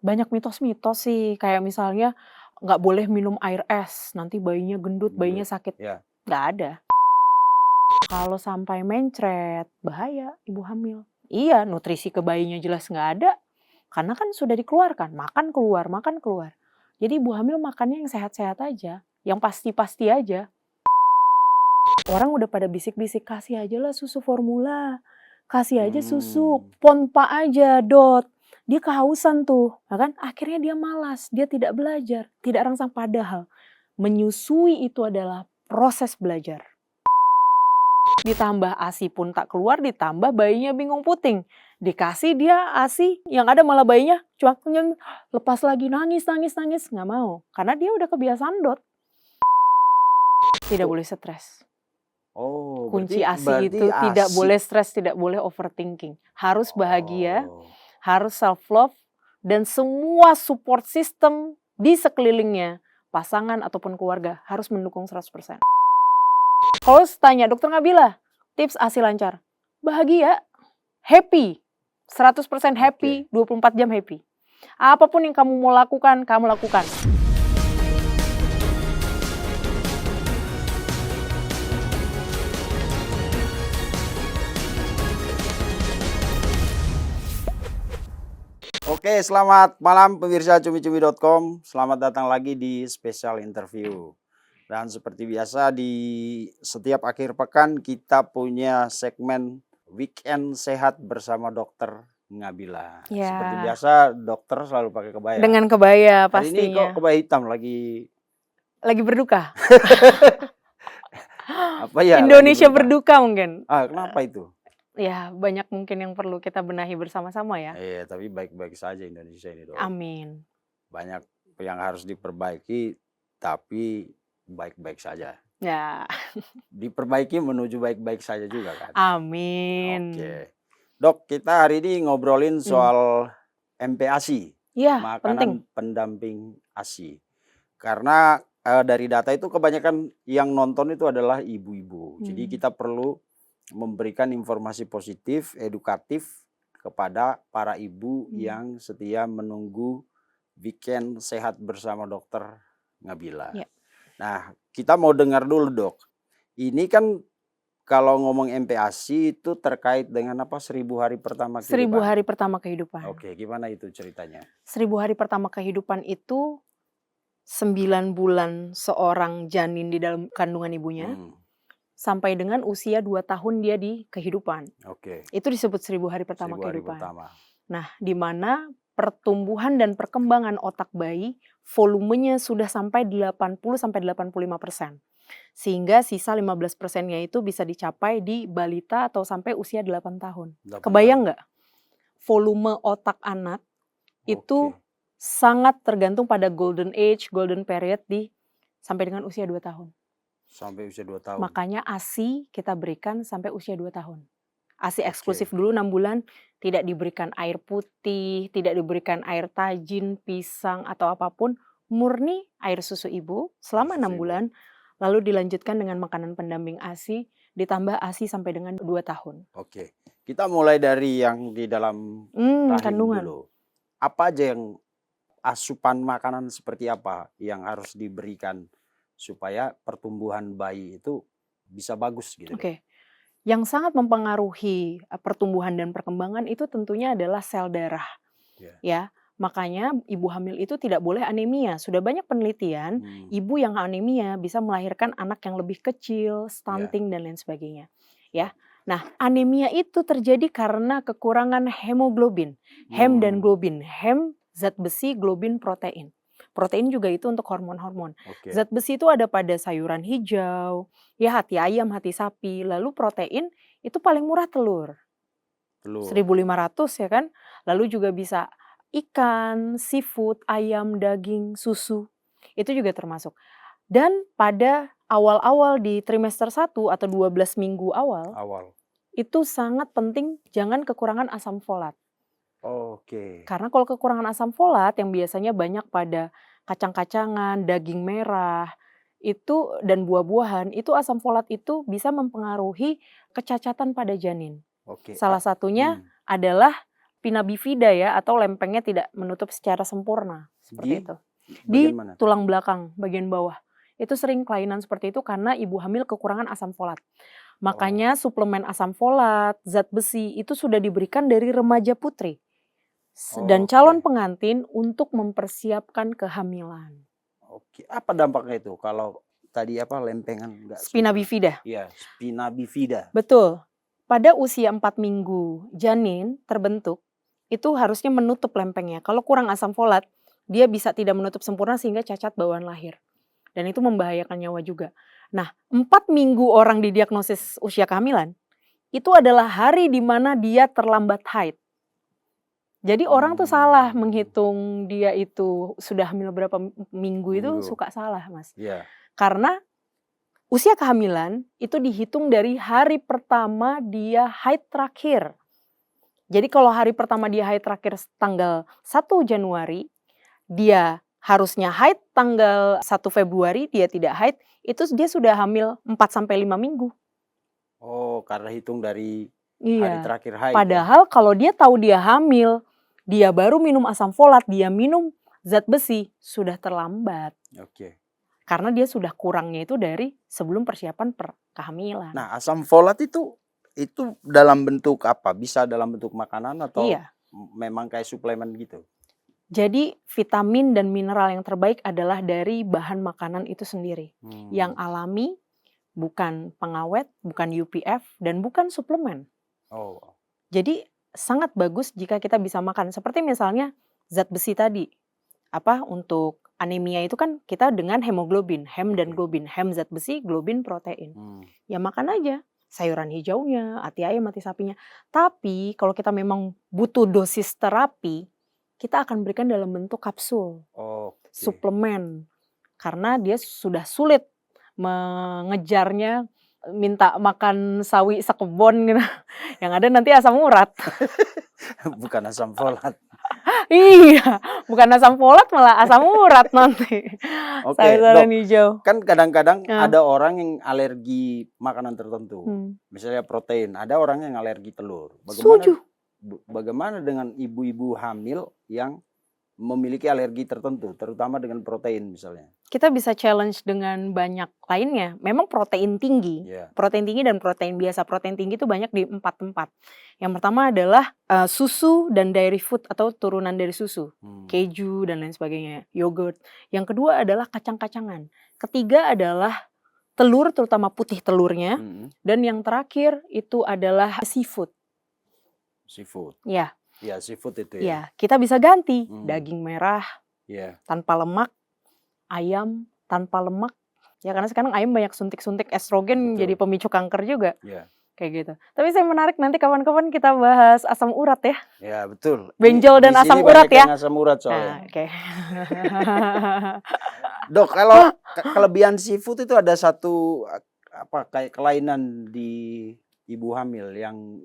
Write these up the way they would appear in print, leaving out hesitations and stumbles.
Banyak mitos-mitos sih, kayak misalnya nggak boleh minum air es, nanti bayinya gendut, bayinya Gendut, sakit. ya. Nggak ada. Kalau sampai mencret, bahaya ibu hamil. Iya, nutrisi ke bayinya jelas nggak ada, karena kan sudah dikeluarkan, makan keluar, makan keluar. Jadi ibu hamil makannya yang sehat-sehat aja, yang pasti-pasti aja. Orang udah pada bisik-bisik, kasih aja lah susu formula, kasih aja susu, pompa aja, Dot. Dia kehausan tuh, ya kan? Akhirnya dia malas, dia tidak belajar, tidak rangsang. Padahal menyusui itu adalah proses belajar. Ditambah ASI pun tak keluar, ditambah bayinya bingung puting. Dikasih dia ASI, yang ada malah bayinya cuma lepas lagi, nangis, nggak mau. Karena dia udah kebiasaan, Dot. Tidak boleh stres. Oh, Kunci ASI berarti itu tidak ASI. boleh stres, tidak boleh overthinking. Harus bahagia, Oh, harus self-love, dan semua support system di sekelilingnya, pasangan ataupun keluarga, harus mendukung 100%. Kalau tanya, Dokter Nabila, tips ASI lancar. Bahagia, happy, 100% happy, 24 jam happy. Apapun yang kamu mau lakukan, kamu lakukan. Oke, selamat malam pemirsa cumi-cumi.com. Selamat datang lagi di special interview. Dan seperti biasa di setiap akhir pekan kita punya segmen Weekend Sehat bersama Dokter Nabila. Ya. Seperti biasa dokter selalu pakai kebaya. Dengan kebaya Hari ini pastinya. kok kebaya hitam lagi berduka. apa ya? Indonesia berduka mungkin. Kenapa itu? Ya, banyak mungkin yang perlu kita benahi bersama-sama ya. Iya, tapi baik-baik saja Indonesia ini, Dok. Amin. Banyak yang harus diperbaiki, tapi baik-baik saja. Ya. Diperbaiki menuju baik-baik saja juga kan. Amin. Oke. Dok, kita hari ini ngobrolin soal MPASI. Ya, Makanan penting. pendamping ASI. Karena dari data itu kebanyakan yang nonton itu adalah ibu-ibu. Jadi kita perlu memberikan informasi positif, edukatif kepada para ibu yang setia menunggu Weekend Sehat bersama Dokter Nabila. Ya. Nah, kita mau dengar dulu, Dok. Ini kan kalau ngomong MPASI itu terkait dengan apa? 1000 hari pertama kehidupan. 1000 hari pertama kehidupan. Oke, gimana itu ceritanya? 1000 hari pertama kehidupan itu 9 bulan seorang janin di dalam kandungan ibunya, sampai dengan usia 2 tahun dia di kehidupan. Oke. Itu disebut 1000 hari pertama 1000 hari kehidupan. pertama. Nah, di mana pertumbuhan dan perkembangan otak bayi volumenya sudah sampai 80-85%. Sehingga sisa 15%-nya itu bisa dicapai di balita atau sampai usia 8 tahun. Kebayang nggak? Volume otak anak itu sangat tergantung pada golden age, golden period sampai dengan usia 2 tahun. Sampai usia 2 tahun. Makanya ASI kita berikan sampai usia 2 tahun. ASI eksklusif dulu 6 bulan, tidak diberikan air putih, tidak diberikan air tajin, pisang atau apapun, murni air susu ibu selama 6 bulan, lalu dilanjutkan dengan makanan pendamping ASI, ditambah ASI sampai dengan 2 tahun. Oke, kita mulai dari yang di dalam rahim kandungan dulu. Apa aja yang asupan makanan seperti apa yang harus diberikan supaya pertumbuhan bayi itu bisa bagus gitu? Oke. Yang sangat mempengaruhi pertumbuhan dan perkembangan itu tentunya adalah sel darah. Ya, makanya ibu hamil itu tidak boleh anemia. Sudah banyak penelitian, ibu yang anemia bisa melahirkan anak yang lebih kecil, stunting dan lain sebagainya. Ya. Nah, anemia itu terjadi karena kekurangan hemoglobin. Hem dan globin. Hem zat besi, globin protein. Protein juga itu untuk hormon-hormon. Zat besi itu ada pada sayuran hijau, ya hati ayam, hati sapi. Lalu protein itu paling murah telur. 1.500 ya kan. Lalu juga bisa ikan, seafood, ayam, daging, susu. Itu juga termasuk. Dan pada awal-awal di trimester 1 atau 12 minggu awal. Itu sangat penting jangan kekurangan asam folat. Karena kalau kekurangan asam folat yang biasanya banyak pada kacang-kacangan, daging merah, itu dan buah-buahan, itu asam folat itu bisa mempengaruhi kecacatan pada janin. Salah satunya adalah spina bifida ya, atau lempengnya tidak menutup secara sempurna, seperti itu. Di bagian mana? tulang belakang bagian bawah. Itu sering kelainan seperti itu karena ibu hamil kekurangan asam folat. Makanya suplemen asam folat, zat besi itu sudah diberikan dari remaja putri dan calon Oke. pengantin untuk mempersiapkan kehamilan. Oke, apa dampaknya itu kalau tadi apa lempengan enggak Spina sempurna? bifida. Iya, spina bifida. Betul. Pada usia 4 minggu janin terbentuk, itu harusnya menutup lempengnya. Kalau kurang asam folat, dia bisa tidak menutup sempurna sehingga cacat bawaan lahir. Dan itu membahayakan nyawa juga. Nah, 4 minggu orang didiagnosis usia kehamilan, itu adalah hari di mana dia terlambat haid. Jadi orang tuh salah menghitung dia itu sudah hamil berapa minggu itu suka salah, Mas. Iya. Karena usia kehamilan itu dihitung dari hari pertama dia haid terakhir. Jadi kalau hari pertama dia haid terakhir tanggal 1 Januari, dia harusnya haid tanggal 1 Februari, dia tidak haid, itu dia sudah hamil 4-5 minggu. Oh, karena hitung dari hari terakhir haid. Padahal kalau dia tahu dia hamil, dia baru minum asam folat, dia minum zat besi, sudah terlambat. Oke. Karena dia sudah kurangnya itu dari sebelum persiapan kehamilan. Nah, asam folat itu dalam bentuk apa? Bisa dalam bentuk makanan atau memang kayak suplemen gitu? Jadi vitamin dan mineral yang terbaik adalah dari bahan makanan itu sendiri. Yang alami, bukan pengawet, bukan UPF, dan bukan suplemen. Jadi sangat bagus jika kita bisa makan. Seperti misalnya zat besi tadi. Untuk anemia itu kan kita dengan hemoglobin, hem dan globin. Hem zat besi, globin protein. Ya makan aja. Sayuran hijaunya, ati ayam, ati sapinya. Tapi kalau kita memang butuh dosis terapi, kita akan berikan dalam bentuk kapsul, suplemen. Karena dia sudah sulit mengejarnya, minta makan sawi sekebon gitu. Yang ada nanti asam urat. Bukan asam folat. Iya, bukan asam folat malah asam urat nanti. Sayuran hijau. Kan kadang-kadang ada orang yang alergi makanan tertentu. Misalnya protein, ada orang yang alergi telur. Bagaimana dengan ibu-ibu hamil yang memiliki alergi tertentu, terutama dengan protein misalnya? Kita bisa challenge dengan banyak lainnya. Memang protein tinggi, protein tinggi dan protein biasa. Protein tinggi itu banyak di 4 tempat. Yang pertama adalah susu dan dairy food atau turunan dari susu, keju dan lain sebagainya, yogurt. Yang kedua adalah kacang-kacangan. Ketiga adalah telur, terutama putih telurnya. Dan yang terakhir itu adalah seafood. Seafood. Ya. Ya, seafood itu ya. Ya, kita bisa ganti daging merah tanpa lemak, ayam tanpa lemak. Ya karena sekarang ayam banyak suntik-suntik estrogen. Betul. Jadi pemicu kanker juga. Kayak gitu. Tapi saya menarik nanti kawan-kawan kita bahas asam urat ya. Ya, betul. Benjol dan asam urat ya. Asam urat soalnya. Oke. Dok, kalau kelebihan seafood itu ada satu kayak kelainan di ibu hamil yang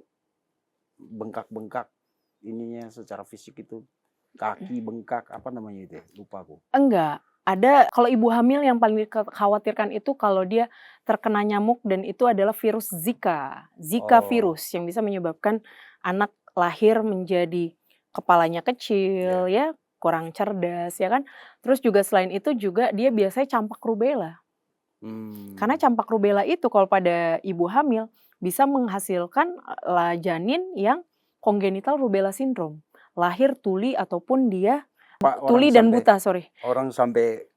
bengkak-bengkak ininya secara fisik itu, kaki bengkak, apa namanya itu ya? Lupa aku. Enggak, ada kalau ibu hamil yang paling dikhawatirkan itu kalau dia terkena nyamuk dan itu adalah virus Zika virus yang bisa menyebabkan anak lahir menjadi kepalanya kecil ya, kurang cerdas ya kan. Terus juga selain itu juga dia biasanya campak rubella. Karena campak rubella itu kalau pada ibu hamil bisa menghasilkan janin yang congenital rubella syndrome, lahir tuli ataupun dia tuli dan buta, Orang sampai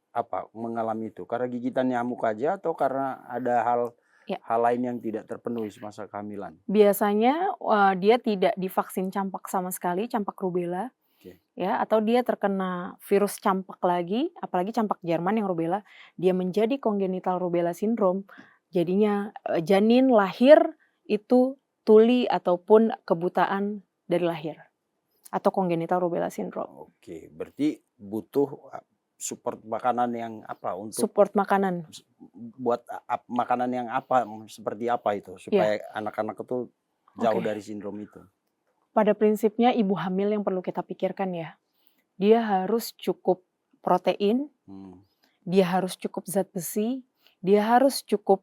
mengalami itu karena gigitan nyamuk aja atau karena ada hal lain yang tidak terpenuhi semasa kehamilan? Biasanya dia tidak divaksin campak sama sekali, campak rubella, ya, atau dia terkena virus campak lagi, apalagi campak Jerman yang rubella, dia menjadi congenital rubella syndrome, jadinya janin lahir itu tuli ataupun kebutaan dari lahir atau congenital rubella syndrome. Oke, berarti butuh support makanan yang apa untuk support makanan buat makanan yang apa seperti apa itu supaya anak-anak itu jauh dari sindrom itu. Pada prinsipnya ibu hamil yang perlu kita pikirkan ya, dia harus cukup protein, dia harus cukup zat besi, dia harus cukup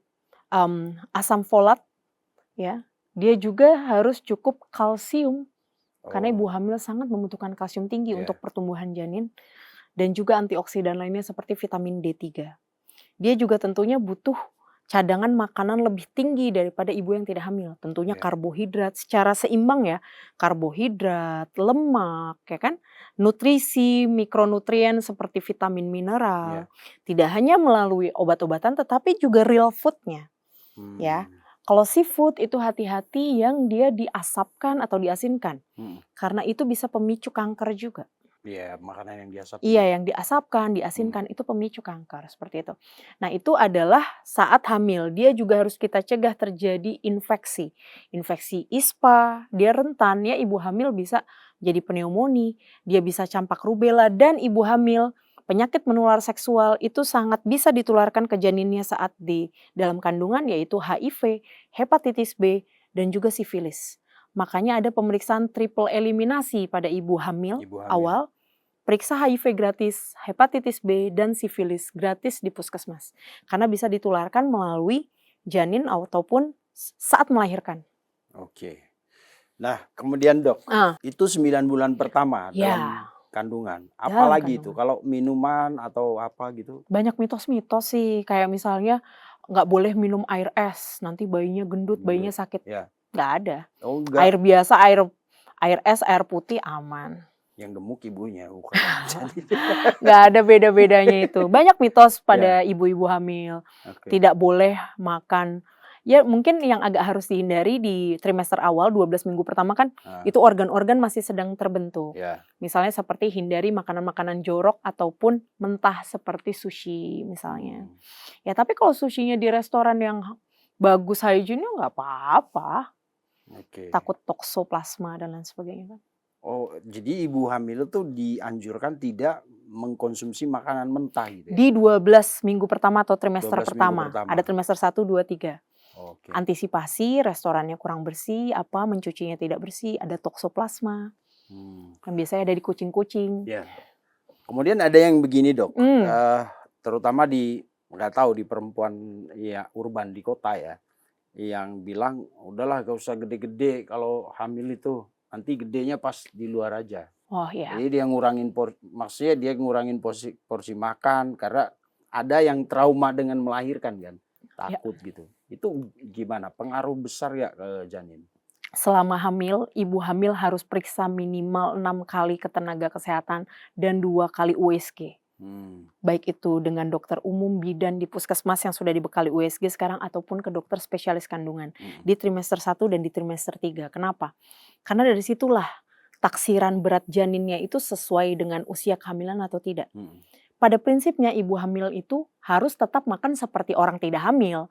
asam folat, ya. Dia juga harus cukup kalsium Karena ibu Oh, hamil sangat membutuhkan kalsium tinggi ya, untuk pertumbuhan janin dan juga antioksidan lainnya seperti vitamin D3. Dia juga tentunya butuh cadangan makanan lebih tinggi daripada ibu yang tidak hamil. Tentunya ya, karbohidrat secara seimbang ya. Karbohidrat, lemak, ya kan? Nutrisi, mikronutrien seperti vitamin mineral. ya. Tidak hanya melalui obat-obatan tetapi juga real food-nya, ya. Hmm, Kalau seafood itu hati-hati yang dia diasapkan atau diasinkan. mhm. Karena itu bisa pemicu kanker juga. Iya, makanan yang diasapin Iya, ya? yang diasapkan, Mhm, diasinkan itu pemicu kanker, seperti itu. Nah, itu adalah saat hamil, dia juga harus kita cegah terjadi infeksi. Infeksi ispa, dia rentan ya ibu hamil bisa jadi pneumonia, dia bisa campak rubella dan ibu hamil penyakit menular seksual itu sangat bisa ditularkan ke janinnya saat di dalam kandungan yaitu HIV, hepatitis B, dan juga sifilis. Makanya ada pemeriksaan triple eliminasi pada ibu hamil ibu hamil. awal. Periksa HIV gratis, hepatitis B, dan sifilis gratis di puskesmas. Karena bisa ditularkan melalui janin ataupun saat melahirkan. Oke. Nah, kemudian Dok, Ah, itu 9 bulan pertama dalam ya, kandungan, dalam apalagi itu kandungan. kalau minuman atau apa gitu? Banyak mitos-mitos sih, kayak misalnya nggak boleh minum air es, nanti bayinya gendut, bayinya Gendut, sakit. ya. Nggak ada. Oh enggak, Air biasa, air air es, air putih aman. yang gemuk ibunya bukan jadi Nggak ada beda-bedanya itu. Banyak mitos ya, pada ibu-ibu hamil. oke. Tidak boleh makan, ya mungkin yang agak harus dihindari di trimester awal 12 minggu pertama kan Heeh, itu organ-organ masih sedang terbentuk. ya, Misalnya seperti hindari makanan-makanan jorok ataupun mentah seperti sushi misalnya. hmm, Ya tapi kalau sushinya di restoran yang bagus hygiene-nya nggak apa-apa. oke. Takut toksoplasma dan lain sebagainya kan. Oh, jadi ibu hamil itu dianjurkan tidak mengkonsumsi makanan mentah gitu ya? Di 12 minggu pertama atau trimester 12 minggu pertama. pertama? Ada trimester 1, 2, 3. Oke, Antisipasi restorannya kurang bersih, apa, mencucinya tidak bersih, ada toksoplasma, hmm, yang biasanya ada di kucing-kucing. ya. Kemudian ada yang begini Dok, Mmm, terutama di nggak tahu di perempuan ya urban di kota ya, yang bilang, "Udahlah gak usah gede-gede kalau hamil itu, nanti gedenya pas di luar aja." oh ya, Jadi dia ngurangin maksudnya dia ngurangin porsi porsi makan karena ada yang trauma dengan melahirkan kan, ya. takut gitu. Itu gimana, pengaruh besar ya ke janin? Selama hamil, ibu hamil harus periksa minimal 6 kali ke tenaga kesehatan dan 2 kali USG. Hmm, Baik itu dengan dokter umum, bidan di puskesmas yang sudah dibekali USG sekarang ataupun ke dokter spesialis kandungan mhm, di trimester 1 dan di trimester 3. Kenapa? Karena dari situlah taksiran berat janinnya itu sesuai dengan usia kehamilan atau tidak. mhm, Pada prinsipnya ibu hamil itu harus tetap makan seperti orang tidak hamil.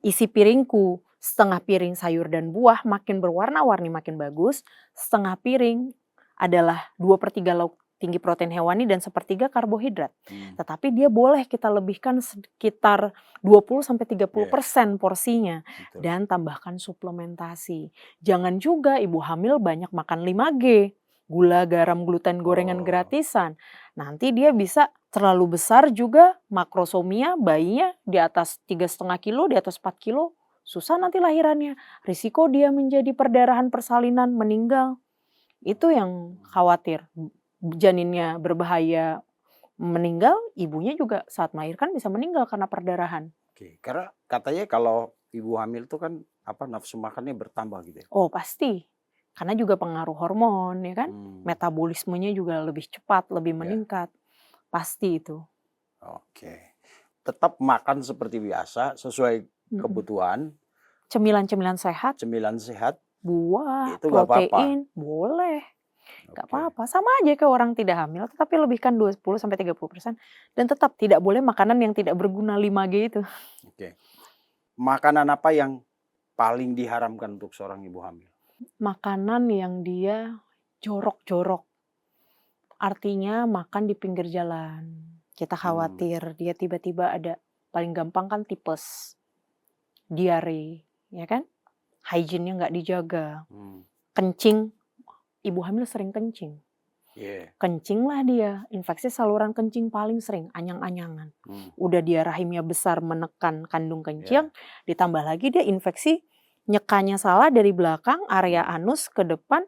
Isi piringku, setengah piring sayur dan buah makin berwarna-warni makin bagus, setengah piring adalah 2/3 lauk tinggi protein hewani dan sepertiga karbohidrat. hmm, Tetapi dia boleh kita lebihkan sekitar 20 sampai iya 30% porsinya betul. dan tambahkan suplementasi. Jangan juga ibu hamil banyak makan 5G, gula, garam, gluten, gorengan Oh, gratisan. Nanti dia bisa terlalu besar juga makrosomia, bayinya di atas 3,5 kilo, di atas 4 kilo, susah nanti lahirannya. Risiko dia menjadi perdarahan persalinan, meninggal. Itu yang khawatir. Janinnya berbahaya meninggal, ibunya juga saat melahirkan bisa meninggal karena perdarahan. oke. Karena katanya kalau ibu hamil tuh kan, apa, nafsu makannya bertambah gitu ya? Oh pasti, karena juga pengaruh hormon ya kan, Hmm, metabolismenya juga lebih cepat, lebih ya, meningkat, pasti itu. oke. Tetap makan seperti biasa, sesuai Mhm. kebutuhan, Cemilan-cemilan sehat, cemilan sehat, buah, itu nggak apa-apa? protein, boleh, nggak Oke, apa-apa. Sama aja kayak orang tidak hamil, tetapi lebihkan 20 sampai 30% dan tetap tidak boleh makanan yang tidak berguna 5G itu. oke. Makanan apa yang paling diharamkan untuk seorang ibu hamil? Makanan yang dia jorok-jorok, artinya makan di pinggir jalan. Kita Hmm, khawatir dia tiba-tiba ada, paling gampang kan tipes, diare, ya kan? Hygiene-nya nggak dijaga, hmm, kencing, ibu hamil sering kencing. iya, Kencing lah dia, infeksi saluran kencing paling sering, anyang-anyangan. hmm, Udah dia rahimnya besar menekan kandung kencing, iya, ditambah lagi dia infeksi nyekanya salah dari belakang, area hmm, anus ke depan,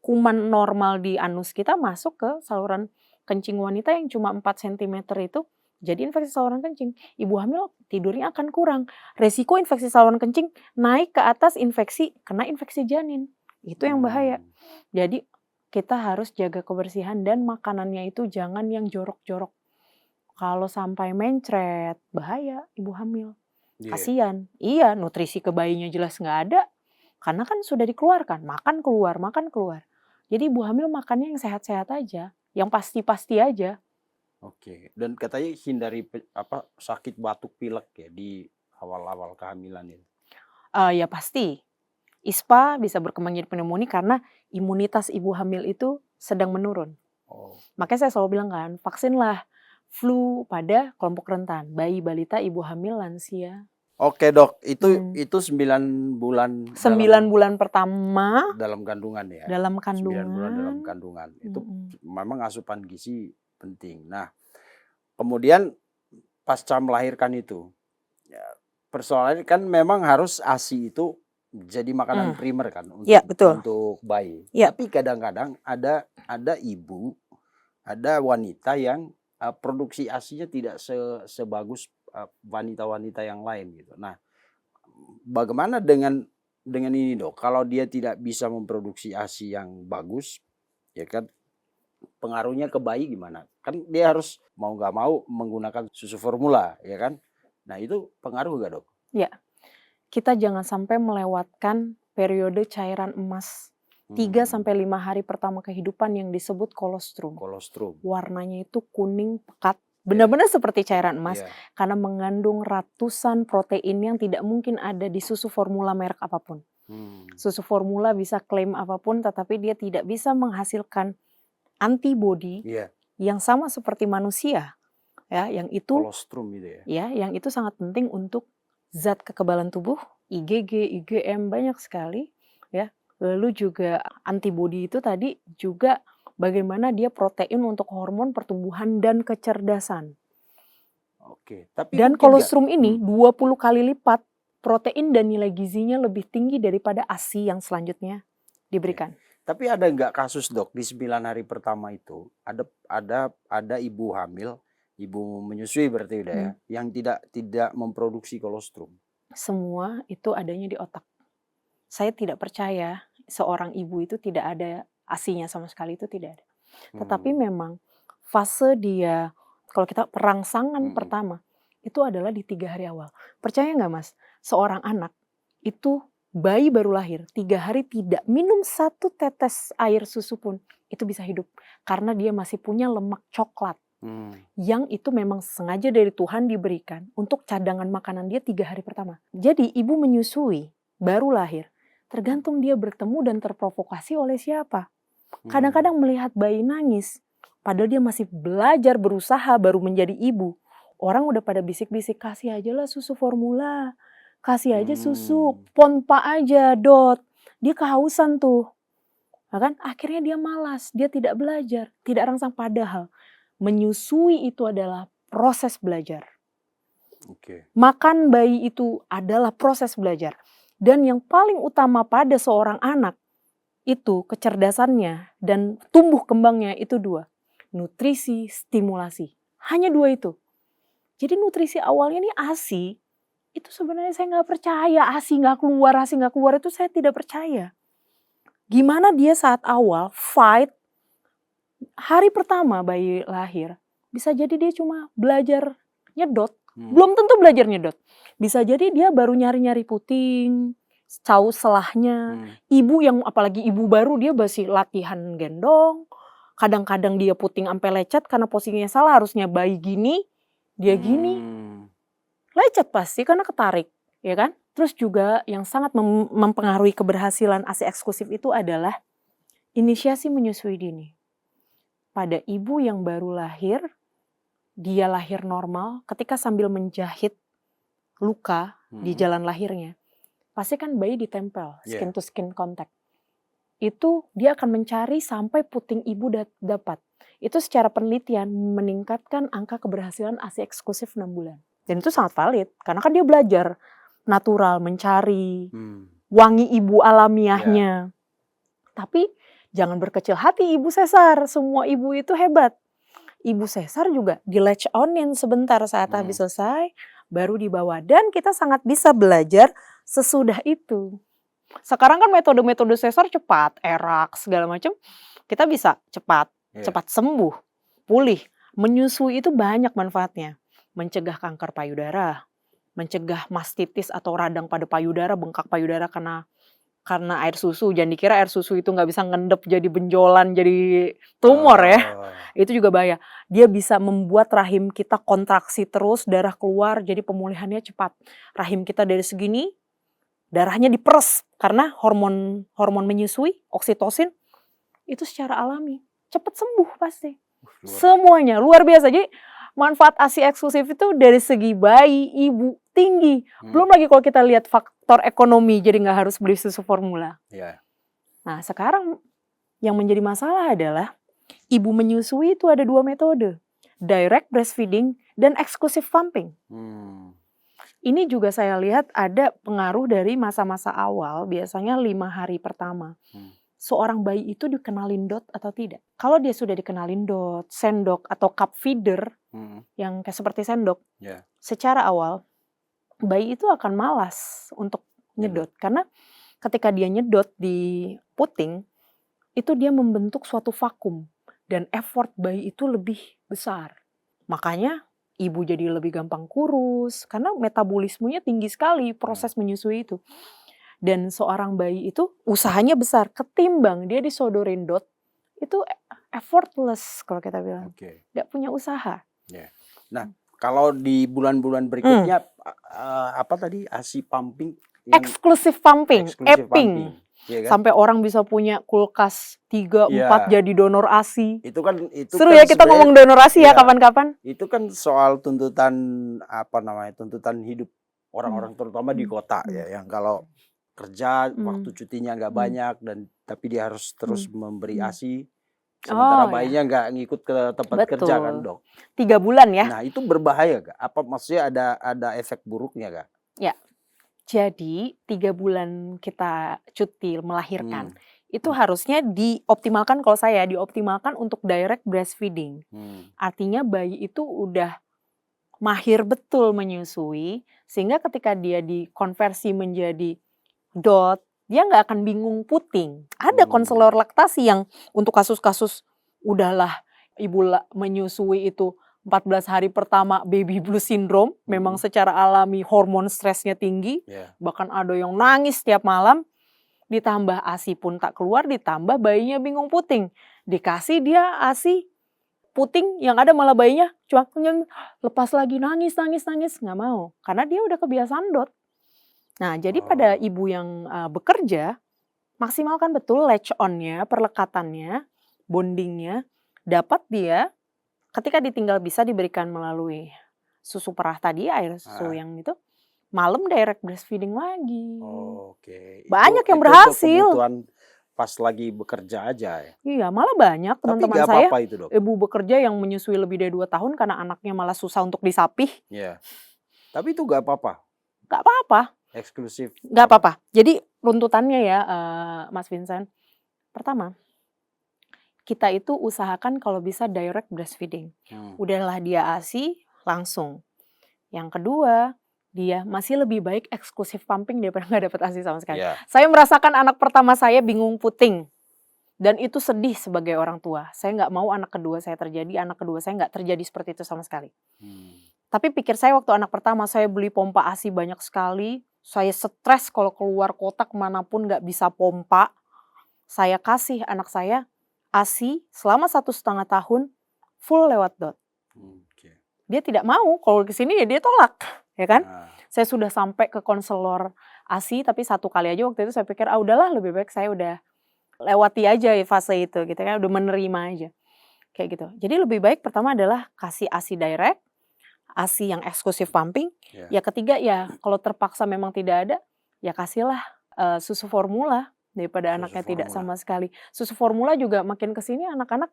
kuman normal di anus kita masuk ke saluran kencing wanita yang cuma 4 cm itu jadi infeksi saluran kencing. Ibu hamil tidurnya akan kurang. Resiko infeksi saluran kencing naik ke atas kena infeksi janin. Itu yang bahaya. Jadi kita harus jaga kebersihan dan makanannya itu jangan yang jorok-jorok. Kalau sampai mencret, bahaya ibu hamil. Kasian. Iya, nutrisi ke bayinya jelas nggak ada. Karena kan sudah dikeluarkan, makan keluar. Jadi ibu hamil makannya yang sehat-sehat aja, yang pasti-pasti aja. Oke, dan katanya hindari sakit batuk pilek ya di awal-awal kehamilan itu. Ya pasti. ISPA bisa berkembang jadi pneumonia karena imunitas ibu hamil itu sedang menurun. Makanya saya selalu bilang kan, vaksinlah flu pada kelompok rentan, bayi, balita, ibu hamil, lansia. Oke dok, itu 9 bulan. 9 bulan pertama dalam kandungan ya. 9 bulan dalam kandungan. Itu memang asupan gizi penting. Nah, kemudian pasca melahirkan itu, ya, persoalannya kan memang harus ASI itu jadi makanan primer kan untuk bayi. Ya. Tapi kadang-kadang ada ibu, ada wanita yang produksi ASINya tidak sebagus wanita-wanita yang lain gitu. Nah, bagaimana dengan ini dok? Kalau dia tidak bisa memproduksi ASI yang bagus, ya kan pengaruhnya ke bayi gimana? Kan dia harus mau nggak mau menggunakan susu formula, ya kan? Nah itu pengaruh nggak dok? Ya, kita jangan sampai melewatkan periode cairan emas 3-5 hari pertama kehidupan yang disebut kolostrum. Warnanya itu kuning pekat. Benar-benar seperti cairan emas karena mengandung ratusan protein yang tidak mungkin ada di susu formula merek apapun. Susu formula bisa klaim apapun tetapi dia tidak bisa menghasilkan antibodi yang sama seperti manusia. Ya, yang itu kolostrum gitu ya. Yang itu sangat penting untuk zat kekebalan tubuh, IgG, IgM banyak sekali ya. Lalu juga antibodi itu tadi juga bagaimana dia protein untuk hormon pertumbuhan dan kecerdasan. Oke, tapi dan kolostrum ini 20 kali lipat protein dan nilai gizinya lebih tinggi daripada ASI yang selanjutnya diberikan. Tapi ada nggak kasus dok di 9 hari pertama itu ada ibu hamil, ibu menyusui berarti udah ya, yang tidak memproduksi kolostrum? Semua itu adanya di otak. Saya tidak percaya seorang ibu itu tidak ada ASINya sama sekali, itu tidak ada. Tetapi memang fase dia, kalau kita perangsangan pertama, itu adalah di 3 hari awal. Percaya nggak mas, seorang anak itu bayi baru lahir, 3 hari tidak minum 1 tetes air susu pun, itu bisa hidup. Karena dia masih punya lemak coklat. Yang itu memang sengaja dari Tuhan diberikan untuk cadangan makanan dia 3 hari pertama. Jadi ibu menyusui, baru lahir, tergantung dia bertemu dan terprovokasi oleh siapa. Kadang-kadang melihat bayi nangis, padahal dia masih belajar berusaha baru menjadi ibu. Orang udah pada bisik-bisik, kasih aja lah susu formula, kasih aja susu, pompa aja dot. Dia kehausan tuh. Kan? Akhirnya dia malas, dia tidak belajar, tidak rangsang. Padahal menyusui itu adalah proses belajar. Makan bayi itu adalah proses belajar. Dan yang paling utama pada seorang anak itu kecerdasannya dan tumbuh kembangnya itu 2. Nutrisi, stimulasi. Hanya 2 itu. Jadi nutrisi awalnya ini ASI, itu sebenarnya saya nggak percaya. ASI nggak keluar itu saya tidak percaya. Gimana dia saat awal fight, hari pertama bayi lahir, bisa jadi dia cuma belajar nyedot. Belum tentu belajar nyedot. Bisa jadi dia baru nyari-nyari puting, caus selahnya. Ibu yang apalagi ibu baru dia masih latihan gendong. Kadang-kadang dia puting sampai lecet karena posisinya salah, harusnya bayi gini, dia gini. Lecet pasti karena ketarik, ya kan? Terus juga yang sangat mempengaruhi keberhasilan ASI eksklusif itu adalah inisiasi menyusui dini. Pada ibu yang baru lahir, dia lahir normal, ketika sambil menjahit luka di jalan lahirnya, pasti kan bayi ditempel, skin to skin contact. Itu dia akan mencari sampai puting ibu dapat. Itu secara penelitian meningkatkan angka keberhasilan ASI eksklusif 6 bulan. Dan itu sangat valid, karena kan dia belajar natural, mencari wangi ibu alamiahnya. Tapi Jangan berkecil hati ibu sesar, semua ibu itu hebat. Ibu sesar juga di latch on-in sebentar saat habis selesai, baru dibawa. Dan kita sangat bisa belajar sesudah itu. Sekarang kan metode-metode sesar cepat, erak, segala macam. Kita bisa cepat sembuh, pulih. Menyusui itu banyak manfaatnya. Mencegah kanker payudara, mencegah mastitis atau radang pada payudara, bengkak payudara karena air susu. Jangan dikira air susu itu nggak bisa ngendep jadi benjolan, jadi tumor ya. Itu juga bahaya. Dia bisa membuat rahim kita kontraksi terus, darah keluar, jadi pemulihannya cepat. Rahim kita dari segini, darahnya diperes karena hormon menyusui, oksitosin, itu secara alami. Cepat sembuh pasti. Semuanya luar biasa. Jadi manfaat ASI eksklusif itu dari segi bayi, ibu, tinggi. Belum lagi kalau kita lihat faktor ekonomi, jadi nggak harus beli susu formula. Nah sekarang yang menjadi masalah adalah ibu menyusui itu ada 2 metode. Direct breastfeeding dan exclusive pumping. Ini juga saya lihat ada pengaruh dari masa-masa awal, biasanya 5 hari pertama. Seorang bayi itu dikenalin DOT atau tidak? Kalau dia sudah dikenalin DOT, sendok atau cup feeder, yang kayak seperti sendok, secara awal bayi itu akan malas untuk nyedot. Karena ketika dia nyedot di puting, itu dia membentuk suatu vakum. Dan effort bayi itu lebih besar. Makanya ibu jadi lebih gampang kurus, karena metabolismenya tinggi sekali proses menyusui itu. Dan seorang bayi itu usahanya besar, ketimbang dia disodorin DOT, itu effortless kalau kita bilang. Nggak punya usaha. Nah, kalau di bulan-bulan berikutnya, apa tadi, ASI pumping? Exclusive pumping, EPING. Kan? Sampai orang bisa punya kulkas 3, 4 jadi donor ASI. Itu seru kan ya kita ngomong donor ASI ya kapan-kapan. Itu kan soal tuntutan tuntutan hidup orang-orang terutama di kota ya, yang kalau kerja waktu cutinya nggak banyak tapi dia harus terus memberi ASI, sementara bayinya nggak ngikut ke tempat kerja kan, Dok. 3 bulan ya. Nah itu berbahaya gak? Apa maksudnya ada efek buruknya gak? Ya. Jadi 3 bulan kita cuti melahirkan, itu harusnya dioptimalkan, kalau saya dioptimalkan untuk direct breastfeeding. Artinya bayi itu udah mahir betul menyusui, sehingga ketika dia dikonversi menjadi DOT, dia nggak akan bingung puting. Ada konselor laktasi yang untuk kasus-kasus udahlah ibu menyusui itu 14 hari pertama baby blue syndrome, memang secara alami hormon stresnya tinggi, bahkan ada yang nangis tiap malam, ditambah ASI pun tak keluar, ditambah bayinya bingung puting. Dikasih dia ASI puting, yang ada malah bayinya cuma lepas lagi nangis, nggak mau. Karena dia udah kebiasaan DOT. Nah jadi pada ibu yang bekerja, maksimalkan betul latch on-nya, perlekatannya, bondingnya, dapat dia. Ketika ditinggal bisa diberikan melalui susu perah tadi, air susu yang itu, malam direct breastfeeding lagi. Banyak yang berhasil. Itu kebutuhan pas lagi bekerja aja ya? Iya, malah banyak teman-teman saya, itu, Dok. ibu bekerja yang menyusui lebih dari 2 tahun karena anaknya malah susah untuk disapih. Tapi itu gak apa-apa? Gak apa-apa. Eksklusif? Gak apa-apa. Jadi runtutannya ya Mas Vincent. Pertama, kita itu usahakan kalau bisa direct breastfeeding. Udahlah dia ASI, langsung. Yang kedua, dia masih lebih baik eksklusif pumping daripada nggak dapat ASI sama sekali. Saya merasakan anak pertama saya bingung puting. Dan itu sedih sebagai orang tua. Saya nggak mau anak kedua saya terjadi, anak kedua saya nggak terjadi seperti itu sama sekali. Tapi pikir saya waktu anak pertama saya beli pompa ASI banyak sekali. Saya stres kalau keluar kota kemanapun nggak bisa pompa. Saya kasih anak saya ASI selama 1,5 tahun full lewat DOT. Dia tidak mau, kalau kesini ya dia tolak, ya kan? Saya sudah sampai ke konselor ASI, tapi 1 kali aja waktu itu saya pikir, udahlah lebih baik saya udah lewati aja fase itu, gitu kan, udah menerima aja, kayak gitu. Jadi lebih baik pertama adalah kasih ASI direct, ASI yang eksklusif pumping. Ya ketiga ya kalau terpaksa memang tidak ada, ya kasihlah susu formula. Daripada anaknya tidak sama sekali. Susu formula juga makin kesini anak-anak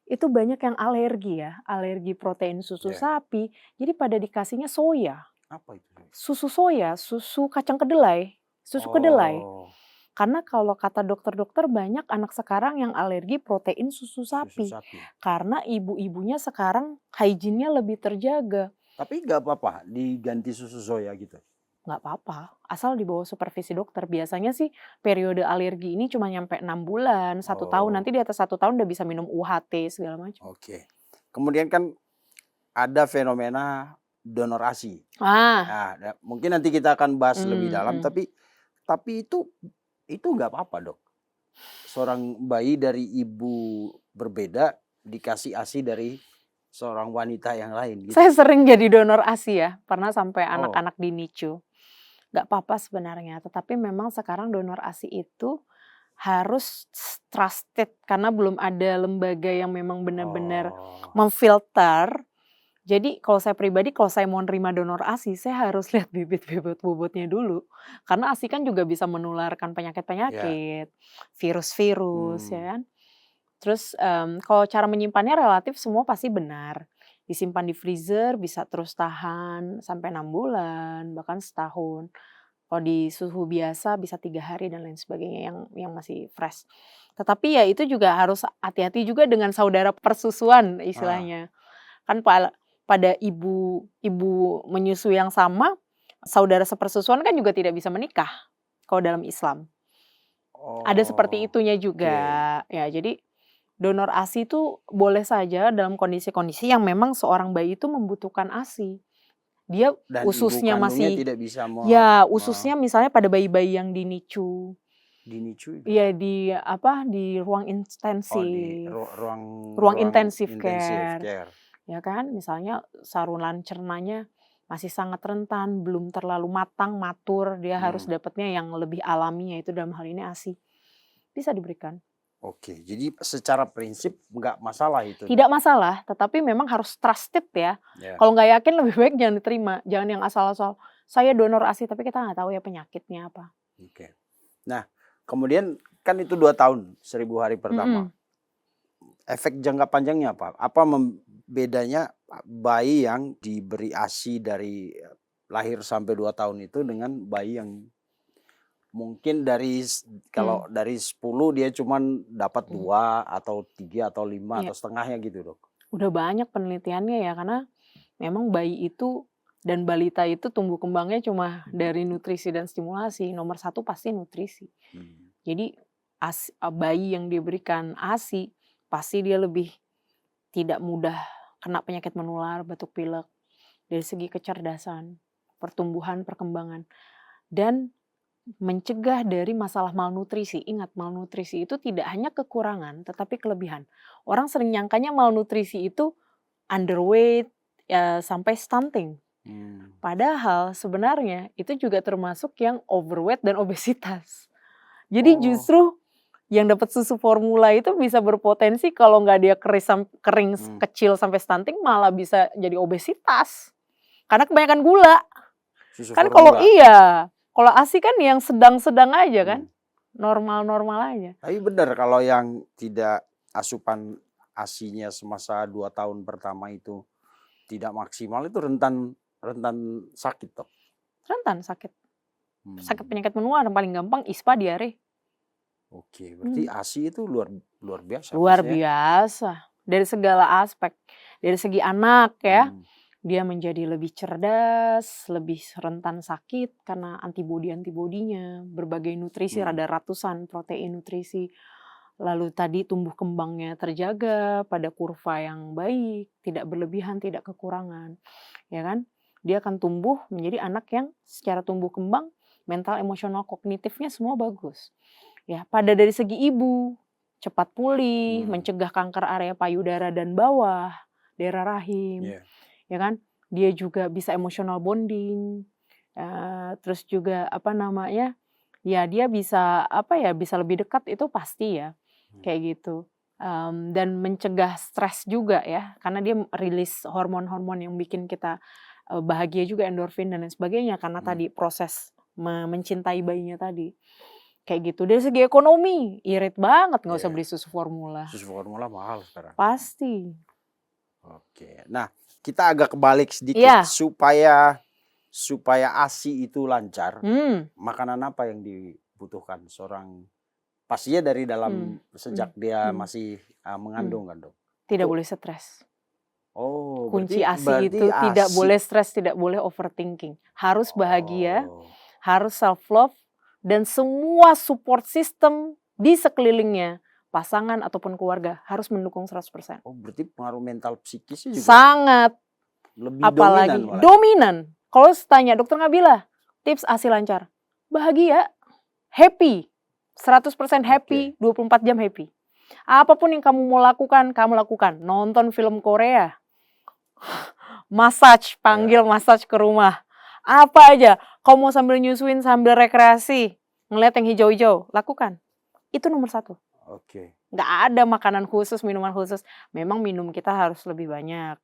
itu banyak yang alergi ya. Alergi protein susu sapi. Jadi pada dikasihnya soya. Apa itu? Susu soya, susu kacang kedelai. Susu kedelai. Karena kalau kata dokter-dokter banyak anak sekarang yang alergi protein susu Susu sapi. sapi. Karena ibu-ibunya sekarang hygiene-nya lebih terjaga. Tapi nggak apa-apa diganti susu soya gitu? Nggak apa-apa, asal di bawah supervisi dokter. Biasanya sih periode alergi ini cuma nyampe 6 bulan, 1 tahun, Oh, nanti di atas 1 tahun udah bisa minum UHT segala macam. oke. Kemudian kan ada fenomena donor ASI. Ah, Nah, mungkin nanti kita akan bahas lebih dalam, mhm. tapi itu nggak apa-apa, Dok? Seorang bayi dari ibu berbeda dikasih ASI dari seorang wanita yang lain gitu? Saya sering jadi donor ASI ya, pernah sampai Oh, anak-anak di NICU. Nggak apa-apa sebenarnya, tetapi memang sekarang donor ASI itu harus trusted karena belum ada lembaga yang memang benar-benar oh, memfilter. Jadi kalau saya pribadi, kalau saya mau nerima donor ASI, saya harus lihat bibit-bibit bobotnya dulu. Karena ASI kan juga bisa menularkan ya, penyakit-penyakit, virus-virus, hmm, ya kan. Terus, kalau cara menyimpannya relatif semua pasti benar. Disimpan di freezer bisa terus tahan sampai 6 bulan, bahkan setahun. Kalau di suhu biasa bisa 3 hari dan lain sebagainya yang masih fresh. Tetapi ya itu juga harus hati-hati juga dengan saudara persusuan ah, istilahnya. Kan pada ibu ibu menyusui yang sama, saudara sepersusuan kan juga tidak bisa menikah kalau dalam Islam. Ada seperti oh, itunya oke. juga. Ya jadi donor ASI itu boleh saja dalam kondisi-kondisi yang memang seorang bayi itu membutuhkan ASI. Dia Dan ibu ususnya kandungnya masih tidak bisa ya ususnya misalnya pada bayi-bayi yang di NICU. dinicui Iya gimana? di ruang Oh, di intensif, ruang ruang ruang intensive intensive care, care. ya kan. Misalnya saluran cernanya masih sangat rentan, belum terlalu matang, matur, dia harus Hmm. dapatnya yang lebih alami, yaitu dalam hal ini ASI. Bisa diberikan. Oke, jadi secara prinsip nggak masalah itu, Tidak Dok? masalah, tetapi memang harus trusted ya. Ya, Kalau nggak yakin lebih baik jangan diterima, jangan yang asal-asal, "Saya donor ASI," tapi kita nggak tahu ya penyakitnya apa. oke. Nah, kemudian kan itu 2 tahun, 1000 hari pertama. Mhm, Efek jangka panjangnya apa? Apa bedanya bayi yang diberi ASI dari lahir sampai 2 tahun itu dengan bayi yang mungkin kalau mhm, dari 10 dia cuman dapat mhm, 2 atau 3 atau 5 iya. atau setengahnya gitu, Dok? Udah banyak penelitiannya ya, karena memang bayi itu dan balita itu tumbuh kembangnya cuma dari nutrisi dan stimulasi, nomor satu pasti nutrisi. Hmm. Jadi bayi yang diberikan ASI, pasti dia lebih tidak mudah kena penyakit menular, batuk pilek, dari segi kecerdasan, pertumbuhan, perkembangan, dan mencegah dari masalah malnutrisi. Ingat, malnutrisi itu tidak hanya kekurangan, tetapi kelebihan. Orang sering nyangkanya malnutrisi itu underweight, sampai stunting. Hmm. Padahal sebenarnya itu juga termasuk yang overweight dan obesitas. Jadi Oh, justru yang dapat susu formula itu bisa berpotensi kalau nggak dia kering hmm, kecil sampai stunting malah bisa jadi obesitas. Karena kebanyakan gula. susu Kan kalau formula. iya, kalau ASI kan yang sedang-sedang aja kan, Hmm. normal-normal aja. Tapi benar kalau yang tidak asupan ASINya semasa 2 tahun pertama itu tidak maksimal itu rentan rentan sakit, Dok? Rentan sakit sakit Hmm. penyakit menular yang paling gampang ISPA, diare. Oke, berarti Mmm. ASI itu luar luar biasa Luar Mas ya? biasa, dari segala aspek. Dari segi anak ya, Hmm. dia menjadi lebih cerdas, lebih rentan sakit karena antibodi-antibodinya, berbagai nutrisi, Hmm. ada ratusan protein nutrisi. Lalu tadi tumbuh kembangnya terjaga pada kurva yang baik, tidak berlebihan, tidak kekurangan, ya kan. Dia akan tumbuh menjadi anak yang secara tumbuh kembang, mental, emosional, kognitifnya semua bagus. Ya, pada dari segi ibu, cepat pulih, Hmm. mencegah kanker area payudara dan bawah, daerah rahim, Ya. ya kan. Dia juga bisa emotional bonding, terus juga apa namanya, ya dia bisa apa ya, bisa lebih dekat itu pasti ya, Hmm. kayak gitu. Dan mencegah stres juga ya, karena dia rilis hormon-hormon yang bikin kita, bahagia juga endorfin dan lain sebagainya karena Hmm. tadi proses mencintai bayinya tadi. Kayak gitu. Dari segi ekonomi, irit banget nggak usah Ya. beli susu formula. Susu formula mahal sekarang. Pasti. Oke. Nah, kita agak kebalik sedikit Iya, supaya ASI itu lancar. hmm, Makanan apa yang dibutuhkan seorang pastinya dari dalam sejak dia masih mengandung kan dok? Tidak Itu- boleh stres. Oh, Kunci ASI berarti itu tidak ASI. boleh stres, tidak boleh overthinking. Harus bahagia, Oh, harus self love, dan semua support system di sekelilingnya, pasangan ataupun keluarga harus mendukung 100%. oh, berarti pengaruh mental psikisnya juga Sangat, lebih apalagi dominan malah. dominan. Kalau tanya Dokter Nabila, tips ASI lancar, bahagia, happy, 100% happy, 24 jam happy. Apapun yang kamu mau lakukan, kamu lakukan. Nonton film Korea, massage, panggil massage ke rumah. Apa aja, kamu mau sambil nyusuin, sambil rekreasi, ngeliat yang hijau-hijau, lakukan. Itu nomor 1. Oke. Nggak ada makanan khusus, minuman khusus. Memang minum kita harus lebih banyak.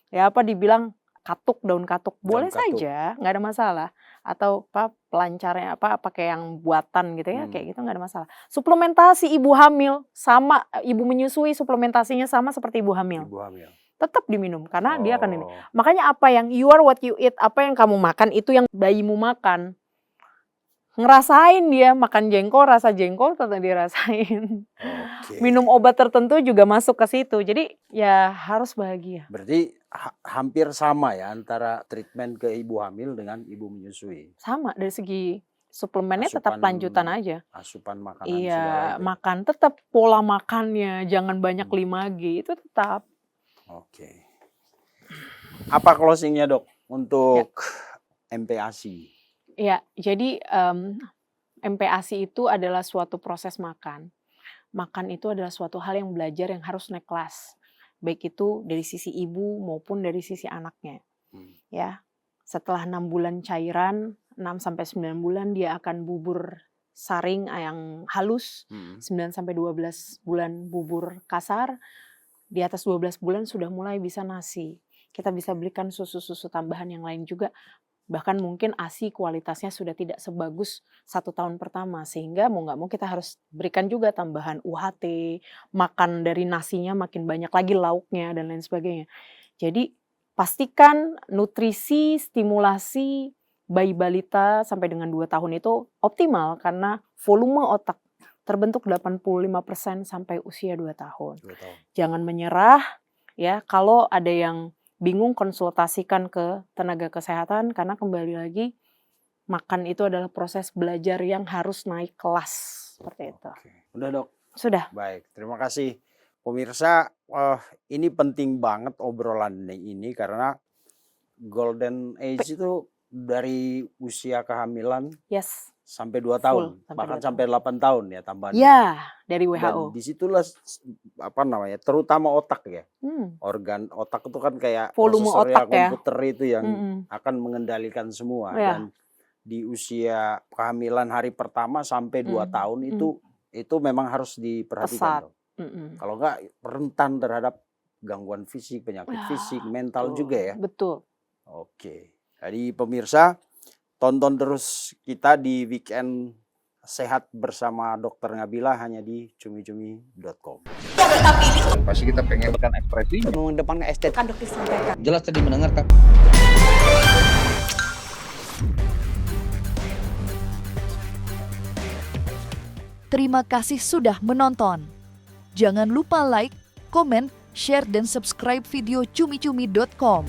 Ya apa dibilang katuk, daun katuk. Boleh katuk. saja, nggak ada masalah. Atau apa pelancarnya apa pakai yang buatan gitu ya, kayak gitu nggak ada masalah. Suplementasi ibu hamil sama ibu menyusui, suplementasinya sama seperti ibu hamil. Ibu hamil. Tetap diminum karena dia akan ini. Makanya apa yang you are what you eat, apa yang kamu makan itu yang bayimu makan. Ngerasain dia makan jengkol, rasa jengkol tetap dirasain. Oke. Minum obat tertentu juga masuk ke situ. Jadi ya harus bahagia. Berarti hampir sama ya antara treatment ke ibu hamil dengan ibu menyusui. Sama dari segi suplemennya tetap Asupan- lanjutan aja. Asupan makanan Iya, segala itu. makan tetap pola makannya, jangan banyak 5G itu tetap. Oke. Apa closingnya dok untuk MPASI? Ya, jadi MPASI itu adalah suatu proses makan. Makan itu adalah suatu hal yang belajar yang harus naik kelas. Baik itu dari sisi ibu maupun dari sisi anaknya. Ya, setelah 6 bulan cairan, 6-9 bulan dia akan bubur saring yang halus, 9-12 bulan bubur kasar, di atas 12 bulan sudah mulai bisa nasi. Kita bisa belikan susu-susu tambahan yang lain juga. Bahkan mungkin ASI kualitasnya sudah tidak sebagus 1 tahun pertama. Sehingga mau nggak mau kita harus berikan juga tambahan UHT, makan dari nasinya makin banyak lagi lauknya dan lain sebagainya. Jadi pastikan nutrisi, stimulasi bayi balita sampai dengan 2 tahun itu optimal karena volume otak terbentuk 85% sampai usia 2 tahun. 2 tahun. Jangan menyerah ya, kalau ada yang bingung konsultasikan ke tenaga kesehatan karena kembali lagi makan itu adalah proses belajar yang harus naik kelas seperti itu. Oke. Udah dok. Sudah. Baik, terima kasih. Pemirsa, ini penting banget obrolan ini karena golden age itu dari usia kehamilan Yes. sampai 2 tahun, Sampai bahkan 2 sampai 8 tahun ya tambahannya. Ya, dari Dan WHO. disitulah terutama otak ya. Hmm. Organ otak itu kan kayak Volume prosesor otak ya. komputer itu yang Mm-mm. akan mengendalikan semua. Ya. Dan di usia kehamilan hari pertama sampai 2 tahun itu memang harus diperhatikan. Pesat. Mm-mm. Kalau enggak rentan terhadap gangguan fisik, penyakit fisik, mental juga ya. Betul. Oke. Jadi pemirsa, tonton terus kita di Weekend Sehat bersama Dr. Nabila hanya di cumi-cumi.com. Pasti kita pengen ekspresi mengedepankan estetika. Kan dokter sampaikan. jelas tadi mendengarkan. Terima kasih sudah menonton. Jangan lupa like, komen, share, dan subscribe video cumi-cumi.com.